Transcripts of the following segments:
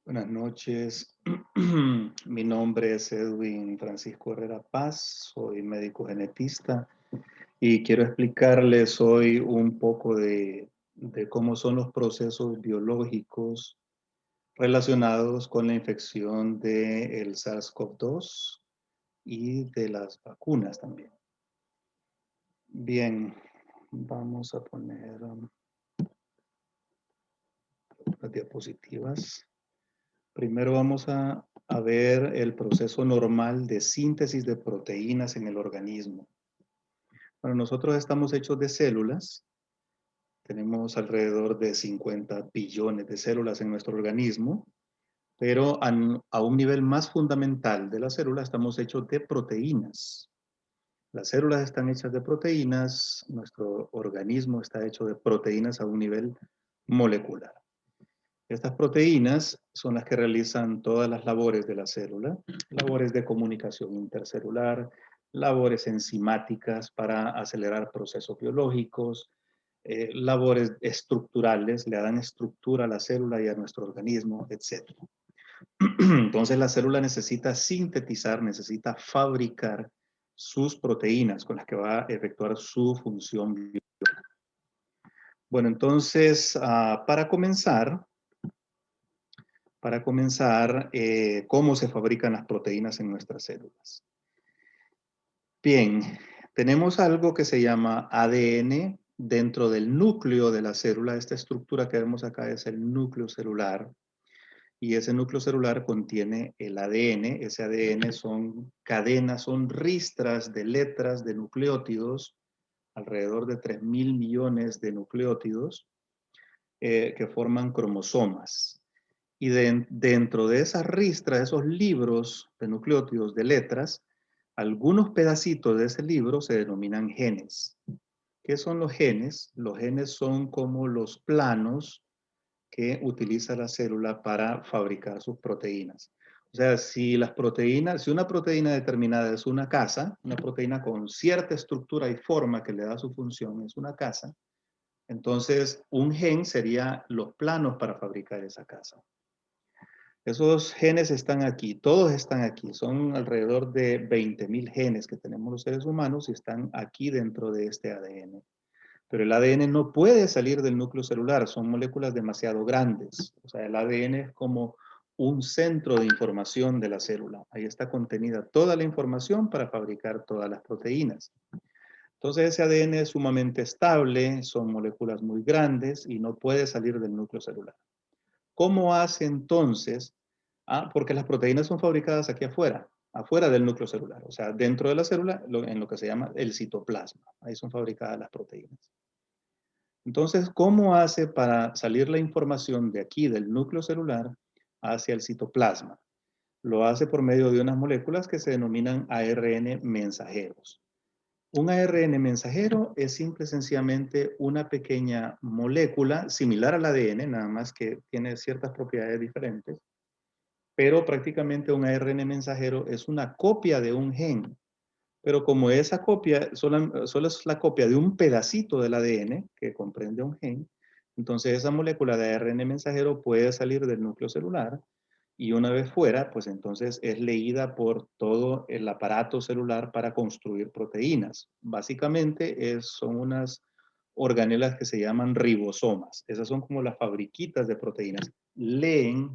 Buenas noches. Mi nombre es Edwin Francisco Herrera Paz, soy médico genetista y quiero explicarles hoy un poco de cómo son los procesos biológicos relacionados con la infección del SARS-CoV-2 y de las vacunas también. Bien, vamos a poner las diapositivas. Primero vamos a ver el proceso normal de síntesis de proteínas en el organismo. Bueno, nosotros estamos hechos de células. Tenemos alrededor de 50 billones de células en nuestro organismo, pero a un nivel más fundamental de la célula estamos hechos de proteínas. Las células están hechas de proteínas, nuestro organismo está hecho de proteínas a un nivel molecular. Estas proteínas son las que realizan todas las labores de la célula, labores de comunicación intercelular, labores enzimáticas para acelerar procesos biológicos, labores estructurales, le dan estructura a la célula y a nuestro organismo, etc. Entonces la célula necesita sintetizar, necesita fabricar sus proteínas con las que va a efectuar su función biológica. Bueno, entonces, para comenzar, cómo se fabrican las proteínas en nuestras células. Bien, tenemos algo que se llama ADN dentro del núcleo de la célula. Esta estructura que vemos acá es el núcleo celular. Y ese núcleo celular contiene el ADN. Ese ADN son cadenas, son ristras de letras de nucleótidos, alrededor de 3.000 millones de nucleótidos que forman cromosomas. Y dentro de esa ristra, de esos libros de nucleótidos de letras, algunos pedacitos de ese libro se denominan genes. ¿Qué son los genes? Los genes son como los planos que utiliza la célula para fabricar sus proteínas. O sea, si una proteína determinada es una casa, una proteína con cierta estructura y forma que le da su función, es una casa, entonces un gen sería los planos para fabricar esa casa. Esos genes están aquí, todos están aquí, son alrededor de 20.000 genes que tenemos los seres humanos y están aquí dentro de este ADN. Pero el ADN no puede salir del núcleo celular, son moléculas demasiado grandes. O sea, el ADN es como un centro de información de la célula. Ahí está contenida toda la información para fabricar todas las proteínas. Entonces ese ADN es sumamente estable, son moléculas muy grandes y no puede salir del núcleo celular. ¿Cómo hace entonces? Porque las proteínas son fabricadas aquí afuera, afuera del núcleo celular, o sea, dentro de la célula, en lo que se llama el citoplasma. Ahí son fabricadas las proteínas. Entonces, ¿cómo hace para salir la información de aquí, del núcleo celular, hacia el citoplasma? Lo hace por medio de unas moléculas que se denominan ARN mensajeros. Un ARN mensajero es simple y sencillamente una pequeña molécula similar al ADN, nada más que tiene ciertas propiedades diferentes, pero prácticamente un ARN mensajero es una copia de un gen. Pero como esa copia solo es la copia de un pedacito del ADN que comprende un gen, entonces esa molécula de ARN mensajero puede salir del núcleo celular y una vez fuera, pues entonces es leída por todo el aparato celular para construir proteínas. Básicamente son unas organelas que se llaman ribosomas. Esas son como las fabriquitas de proteínas. Leen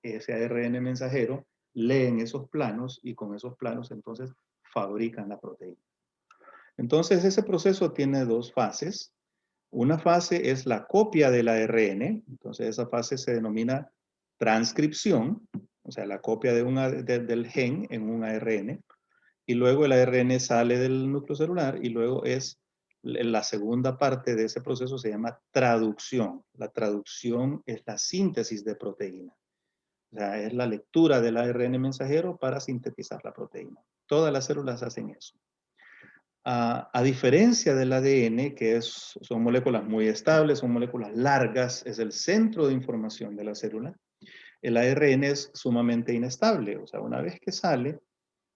ese ARN mensajero, leen esos planos y con esos planos entonces fabrican la proteína. Entonces ese proceso tiene dos fases. Una fase es la copia del ARN, entonces esa fase se denomina transcripción, o sea, la copia del gen en un ARN, y luego el ARN sale del núcleo celular y luego es la segunda parte de ese proceso se llama traducción. La traducción es la síntesis de proteína. O sea, es la lectura del ARN mensajero para sintetizar la proteína. Todas las células hacen eso. A diferencia del ADN, son moléculas muy estables, son moléculas largas, es el centro de información de la célula, el ARN es sumamente inestable. O sea, una vez que sale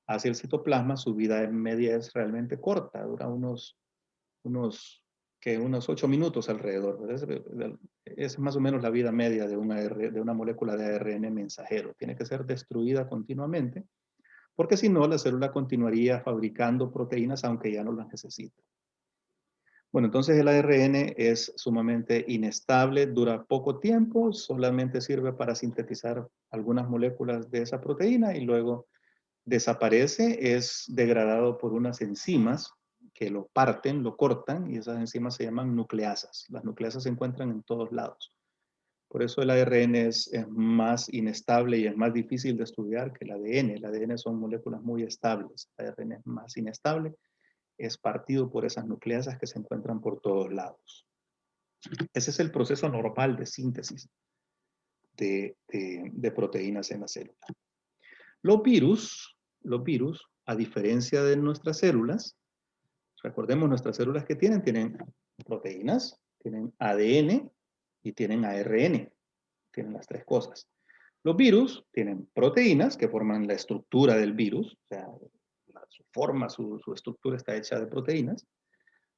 hacia el citoplasma, su vida media es realmente corta, dura unos 8 minutos alrededor. es más o menos la vida media de una molécula de ARN mensajero. Tiene que ser destruida continuamente, porque si no, la célula continuaría fabricando proteínas aunque ya no las necesite. Bueno, entonces el ARN es sumamente inestable, dura poco tiempo, solamente sirve para sintetizar algunas moléculas de esa proteína y luego desaparece, es degradado por unas enzimas que lo parten, lo cortan, y esas enzimas se llaman nucleasas. Las nucleasas se encuentran en todos lados. Por eso el ARN es más inestable y es más difícil de estudiar que el ADN. El ADN son moléculas muy estables. El ARN es más inestable, es partido por esas nucleasas que se encuentran por todos lados. Ese es el proceso normal de síntesis de proteínas en la célula. Los virus, a diferencia de nuestras células, recordemos nuestras células que tienen proteínas, tienen ADN y tienen ARN. Tienen las tres cosas. Los virus tienen proteínas que forman la estructura del virus, o sea, su forma, su estructura está hecha de proteínas,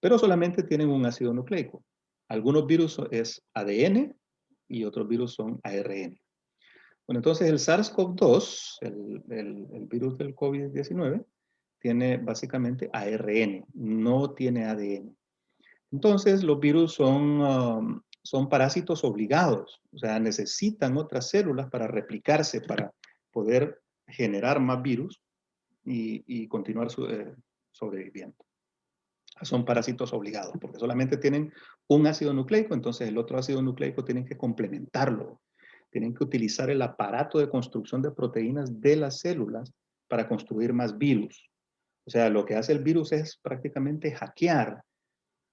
pero solamente tienen un ácido nucleico. Algunos virus es ADN y otros virus son ARN. Bueno, entonces el SARS-CoV-2, el virus del COVID-19, tiene básicamente ARN, no tiene ADN. Entonces los virus son parásitos obligados, o sea, necesitan otras células para replicarse, para poder generar más virus y continuar sobreviviendo. Son parásitos obligados, porque solamente tienen un ácido nucleico, entonces el otro ácido nucleico tienen que complementarlo. Tienen que utilizar el aparato de construcción de proteínas de las células para construir más virus. O sea, lo que hace el virus es prácticamente hackear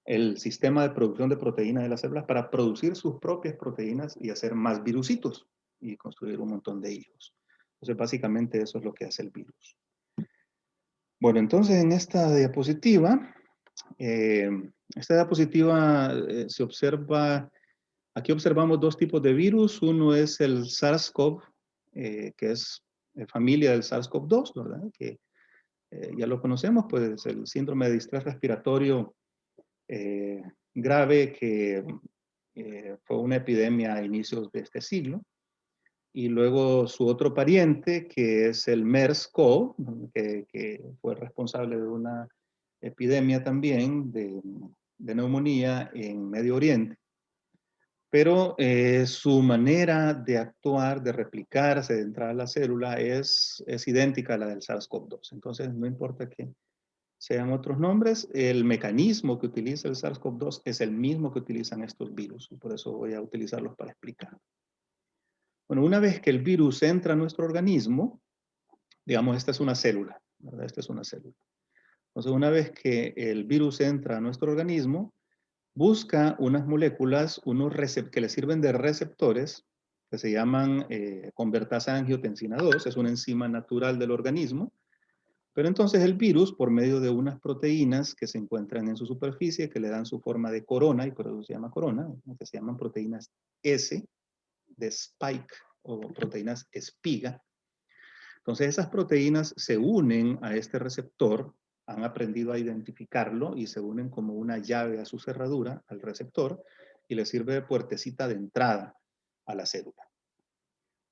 el sistema de producción de proteínas de las células para producir sus propias proteínas y hacer más virusitos y construir un montón de hijos. Entonces, básicamente eso es lo que hace el virus. Bueno, entonces en esta diapositiva se observa, aquí observamos dos tipos de virus. Uno es el SARS-CoV, que es familia del SARS-CoV-2, ¿verdad? Que ya lo conocemos, pues el síndrome de distrés respiratorio grave que fue una epidemia a inicios de este siglo. Y luego su otro pariente, que es el MERS-CoV, que fue responsable de una epidemia también de neumonía en Medio Oriente. Pero su manera de actuar, de replicarse, de entrar a la célula es idéntica a la del SARS-CoV-2. Entonces, no importa que sean otros nombres, el mecanismo que utiliza el SARS-CoV-2 es el mismo que utilizan estos virus, y por eso voy a utilizarlos para explicar. Bueno, una vez que el virus entra a nuestro organismo, digamos, esta es una célula, ¿verdad? Esta es una célula. Entonces, una vez que el virus entra a nuestro organismo, busca unas moléculas, que le sirven de receptores, que se llaman convertasa angiotensina 2, es una enzima natural del organismo, pero entonces el virus, por medio de unas proteínas que se encuentran en su superficie, que le dan su forma de corona, y por eso se llama corona, que se llaman proteínas S, de spike, o proteínas espiga. Entonces esas proteínas se unen a este receptor, han aprendido a identificarlo y se unen como una llave a su cerradura, al receptor, y le sirve de puertecita de entrada a la célula.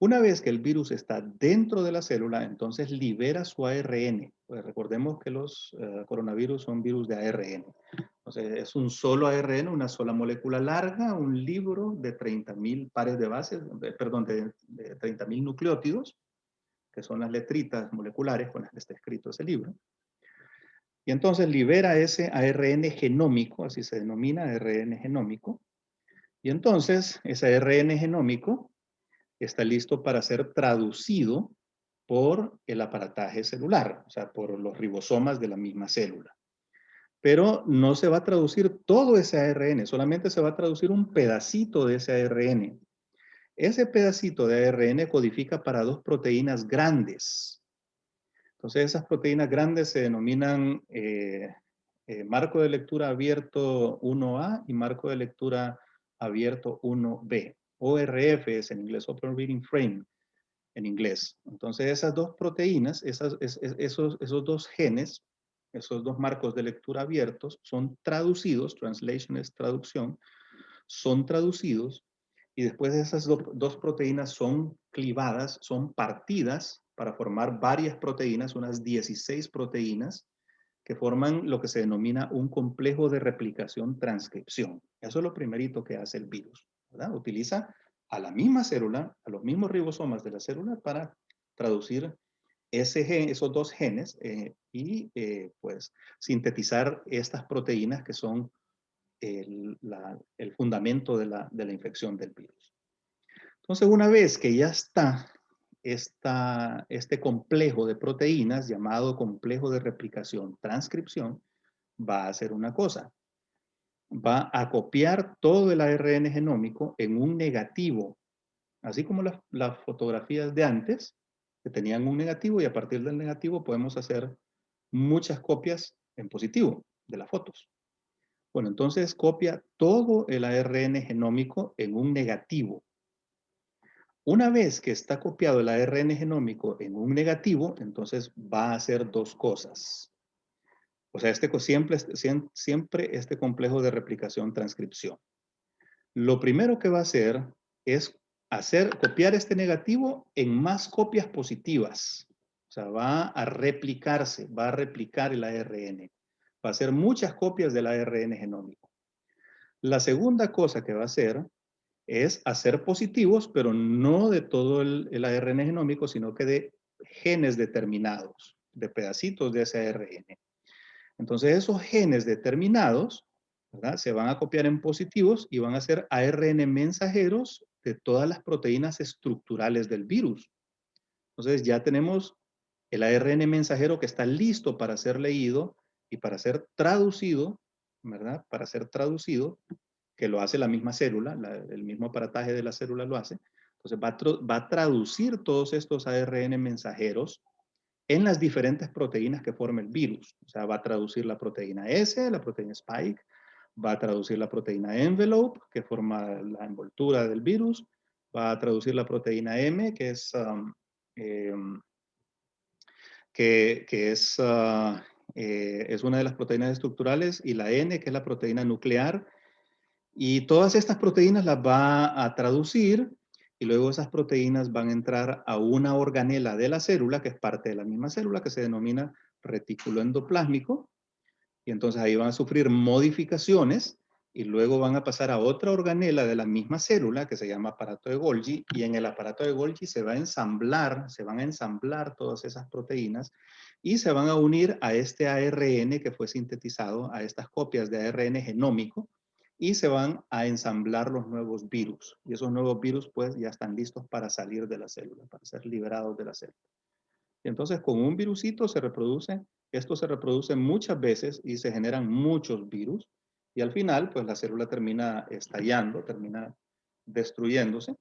Una vez que el virus está dentro de la célula, entonces libera su ARN. Pues recordemos que los coronavirus son virus de ARN. Entonces es un solo ARN, una sola molécula larga, un libro de 30.000 pares de bases, perdón, de 30.000 nucleótidos, que son las letritas moleculares con las que está escrito ese libro. Y entonces libera ese ARN genómico, así se denomina, ARN genómico. Y entonces ese ARN genómico está listo para ser traducido por el aparataje celular, o sea, por los ribosomas de la misma célula. Pero no se va a traducir todo ese ARN, solamente se va a traducir un pedacito de ese ARN. Ese pedacito de ARN codifica para dos proteínas grandes. Entonces, esas proteínas grandes se denominan marco de lectura abierto 1A y marco de lectura abierto 1B. ORF es en inglés, Open Reading Frame, en inglés. Entonces, esas dos proteínas, esos dos genes, esos dos marcos de lectura abiertos, son traducidos, translation es traducción, son traducidos y después de esas dos proteínas son clivadas, son partidas para formar varias proteínas, unas 16 proteínas, que forman lo que se denomina un complejo de replicación-transcripción. Eso es lo primerito que hace el virus, ¿verdad? Utiliza a la misma célula, a los mismos ribosomas de la célula para traducir esos dos genes y pues sintetizar estas proteínas que son el fundamento de la infección del virus. Entonces, una vez que ya está este complejo de proteínas llamado complejo de replicación-transcripción, va a hacer una cosa. Va a copiar todo el ARN genómico en un negativo, así como las fotografías de antes, que tenían un negativo y a partir del negativo podemos hacer muchas copias en positivo de las fotos. Bueno, entonces copia todo el ARN genómico en un negativo. Una vez que está copiado el ARN genómico en un negativo, entonces va a hacer dos cosas. O sea, siempre este complejo de replicación-transcripción. Lo primero que va a hacer es copiar este negativo en más copias positivas. O sea, va a replicarse, va a replicar el ARN. Va a hacer muchas copias del ARN genómico. La segunda cosa que va a hacer es hacer positivos, pero no de todo el ARN genómico, sino que de genes determinados, de pedacitos de ese ARN. Entonces esos genes determinados, ¿verdad?, se van a copiar en positivos y van a ser ARN mensajeros de todas las proteínas estructurales del virus. Entonces ya tenemos el ARN mensajero que está listo para ser leído y para ser traducido, ¿verdad? Para ser traducido, que lo hace la misma célula, el mismo aparataje de la célula lo hace. Entonces va a traducir todos estos ARN mensajeros en las diferentes proteínas que forma el virus. O sea, va a traducir la proteína S, la proteína Spike, va a traducir la proteína envelope, que forma la envoltura del virus, va a traducir la proteína M, que es, es una de las proteínas estructurales, y la N, que es la proteína nuclear. Y todas estas proteínas las va a traducir y luego esas proteínas van a entrar a una organela de la célula, que es parte de la misma célula, que se denomina retículo endoplásmico. Y entonces ahí van a sufrir modificaciones y luego van a pasar a otra organela de la misma célula, que se llama aparato de Golgi. Y en el aparato de Golgi se van a ensamblar todas esas proteínas y se van a unir a este ARN que fue sintetizado, a estas copias de ARN genómico, y se van a ensamblar los nuevos virus. Y esos nuevos virus pues ya están listos para salir de la célula, para ser liberados de la célula. Y entonces con un virusito esto se reproduce muchas veces y se generan muchos virus. Y al final pues la célula termina estallando, termina destruyéndose,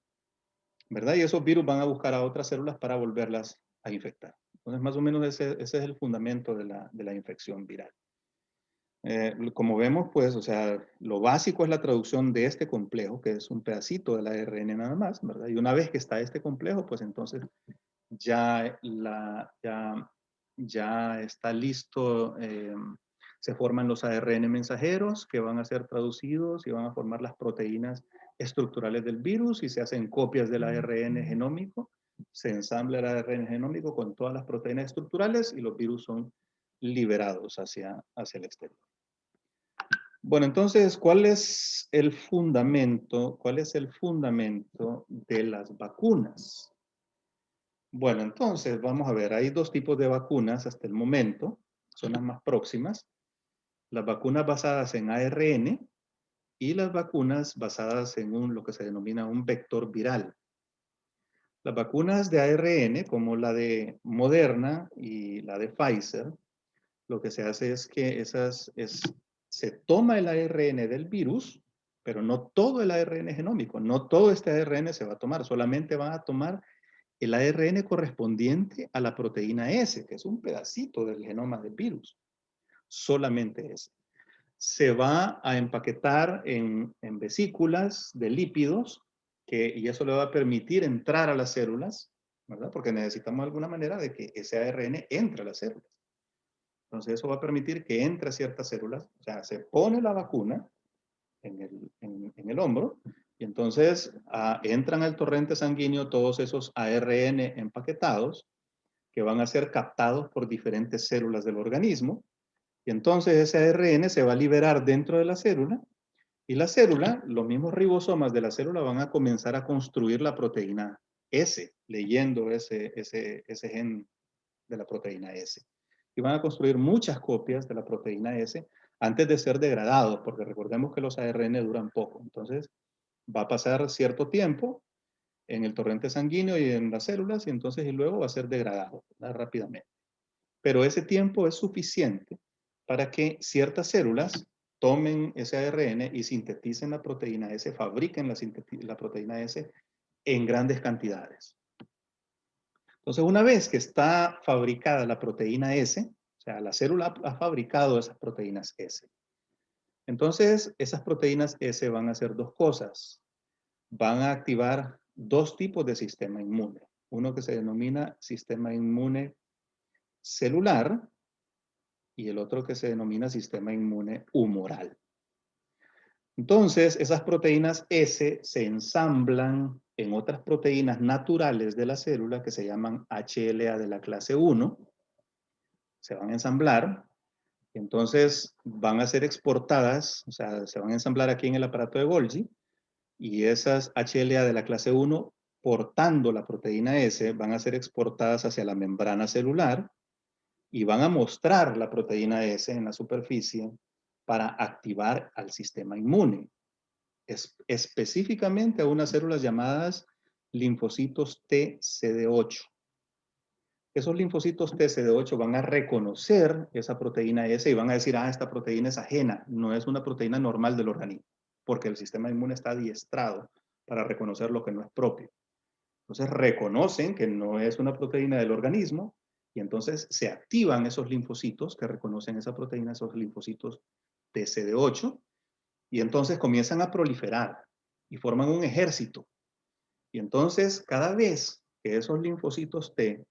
¿verdad? Y esos virus van a buscar a otras células para volverlas a infectar. Entonces más o menos ese es el fundamento de la infección viral. Como vemos, pues, o sea, lo básico es la traducción de este complejo, que es un pedacito del ARN nada más, ¿verdad? Y una vez que está este complejo, pues entonces ya, ya está listo, se forman los ARN mensajeros que van a ser traducidos y van a formar las proteínas estructurales del virus y se hacen copias del ARN genómico, se ensambla el ARN genómico con todas las proteínas estructurales y los virus son liberados hacia el exterior. Bueno, entonces, ¿cuál es el fundamento? ¿Cuál es el fundamento de las vacunas? Bueno, entonces, vamos a ver, hay dos tipos de vacunas hasta el momento, son las más próximas. Las vacunas basadas en ARN y las vacunas basadas en lo que se denomina un vector viral. Las vacunas de ARN, como la de Moderna y la de Pfizer, lo que se hace es que se toma el ARN del virus, pero no todo el ARN genómico, no todo este ARN se va a tomar, solamente van a tomar el ARN correspondiente a la proteína S, que es un pedacito del genoma del virus, solamente ese. Se va a empaquetar en vesículas de lípidos, y eso le va a permitir entrar a las células, ¿verdad? Porque necesitamos alguna manera de que ese ARN entre a las células. Entonces eso va a permitir que entre a ciertas células, o sea, se pone la vacuna en el hombro Y entonces entran al torrente sanguíneo todos esos ARN empaquetados que van a ser captados por diferentes células del organismo. Y entonces ese ARN se va a liberar dentro de la célula y la célula, los mismos ribosomas de la célula van a comenzar a construir la proteína S, leyendo ese gen de la proteína S. Y van a construir muchas copias de la proteína S antes de ser degradados, porque recordemos que los ARN duran poco. Entonces, va a pasar cierto tiempo en el torrente sanguíneo y en las células, y entonces y luego va a ser degradado, ¿verdad? Rápidamente. Pero ese tiempo es suficiente para que ciertas células tomen ese ARN y sinteticen la proteína S, fabriquen la proteína S en grandes cantidades. Entonces, una vez que está fabricada la proteína S, o sea, la célula ha fabricado esas proteínas S. Entonces, esas proteínas S van a hacer dos cosas. Van a activar dos tipos de sistema inmune. Uno que se denomina sistema inmune celular y el otro que se denomina sistema inmune humoral. Entonces, esas proteínas S se ensamblan en otras proteínas naturales de la célula que se llaman HLA de la clase 1. Se van a ensamblar, y entonces van a ser exportadas, o sea, se van a ensamblar aquí en el aparato de Golgi, y esas HLA de la clase 1, portando la proteína S, van a ser exportadas hacia la membrana celular, y van a mostrar la proteína S en la superficie para activar al sistema inmune, específicamente a unas células llamadas linfocitos TCD8. Esos linfocitos TCD8 van a reconocer esa proteína S y van a decir, esta proteína es ajena, no es una proteína normal del organismo, porque el sistema inmune está adiestrado para reconocer lo que no es propio. Entonces reconocen que no es una proteína del organismo y entonces se activan esos linfocitos que reconocen esa proteína, esos linfocitos TCD8, y entonces comienzan a proliferar y forman un ejército. Y entonces cada vez que esos linfocitos T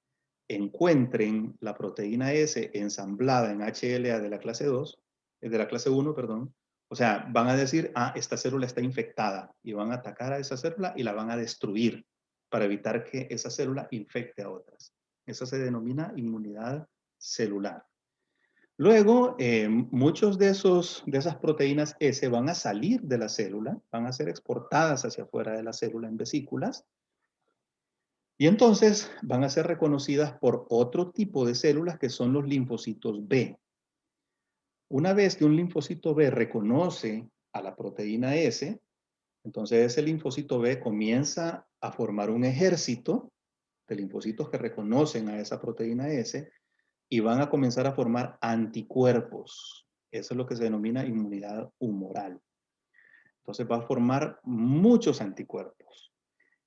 encuentren la proteína S ensamblada en HLA de la clase 2, de la clase 1, perdón, o sea, van a decir, esta célula está infectada, y van a atacar a esa célula y la van a destruir para evitar que esa célula infecte a otras. Esa se denomina inmunidad celular. Luego, muchos de esas proteínas S van a salir de la célula, van a ser exportadas hacia afuera de la célula en vesículas, y entonces van a ser reconocidas por otro tipo de células que son los linfocitos B. Una vez que un linfocito B reconoce a la proteína S, entonces ese linfocito B comienza a formar un ejército de linfocitos que reconocen a esa proteína S y van a comenzar a formar anticuerpos. Eso es lo que se denomina inmunidad humoral. Entonces va a formar muchos anticuerpos.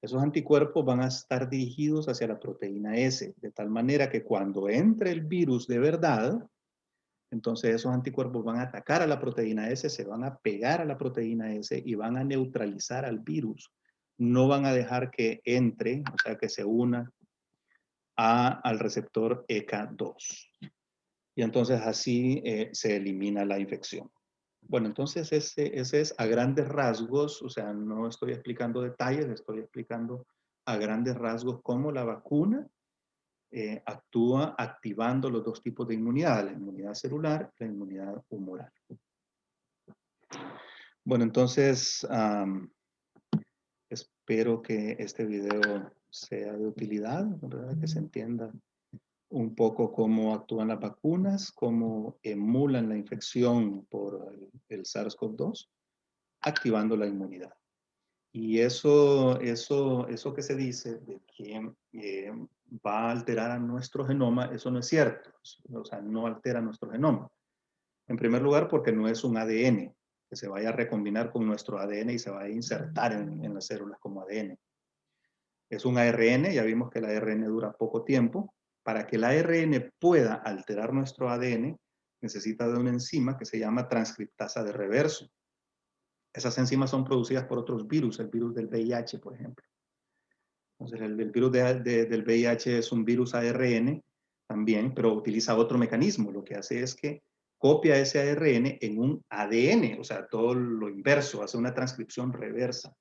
Esos anticuerpos van a estar dirigidos hacia la proteína S, de tal manera que cuando entre el virus de verdad, entonces esos anticuerpos van a atacar a la proteína S, se van a pegar a la proteína S y van a neutralizar al virus. No van a dejar que entre, o sea, que se una al receptor ECA2. Y entonces así se elimina la infección. Bueno, entonces ese es a grandes rasgos, o sea, no estoy explicando detalles, estoy explicando a grandes rasgos cómo la vacuna actúa activando los dos tipos de inmunidad, la inmunidad celular y la inmunidad humoral. Bueno, entonces espero que este video sea de utilidad, ¿verdad? Que se entienda un poco cómo actúan las vacunas, cómo emulan la infección por el SARS-CoV-2, activando la inmunidad. Y eso que se dice de que va a alterar a nuestro genoma, eso no es cierto. O sea, no altera nuestro genoma. En primer lugar, porque no es un ADN que se vaya a recombinar con nuestro ADN y se vaya a insertar en las células como ADN. Es un ARN, ya vimos que el ARN dura poco tiempo. Para que el ARN pueda alterar nuestro ADN, necesita de una enzima que se llama transcriptasa de reverso. Esas enzimas son producidas por otros virus, el virus del VIH, por ejemplo. Entonces, el virus del VIH es un virus ARN también, pero utiliza otro mecanismo. Lo que hace es que copia ese ARN en un ADN, o sea, todo lo inverso, hace una transcripción reversa.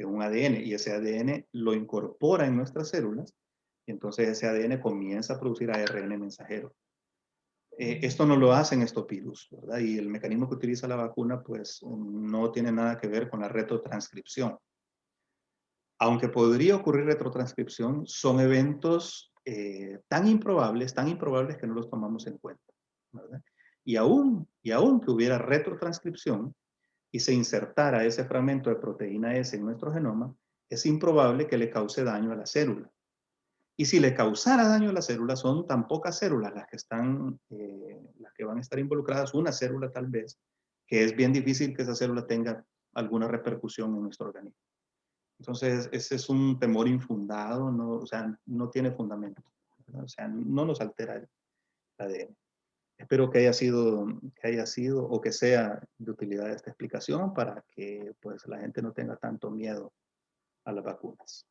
en un ADN, y ese ADN lo incorpora en nuestras células, y entonces ese ADN comienza a producir ARN mensajero. Esto no lo hacen estos virus, ¿verdad? Y el mecanismo que utiliza la vacuna, pues no tiene nada que ver con la retrotranscripción. Aunque podría ocurrir retrotranscripción, son eventos tan improbables que no los tomamos en cuenta, ¿verdad? Y aún que hubiera retrotranscripción y se insertara ese fragmento de proteína S en nuestro genoma, es improbable que le cause daño a la célula. Y si le causara daño a la célula, son tan pocas células las que las que van a estar involucradas, una célula tal vez, que es bien difícil que esa célula tenga alguna repercusión en nuestro organismo. Entonces, ese es un temor infundado, no, o sea, no tiene fundamento, ¿verdad? O sea, no nos altera el ADN. Espero que haya sido o que sea de utilidad esta explicación para que pues, la gente no tenga tanto miedo a las vacunas.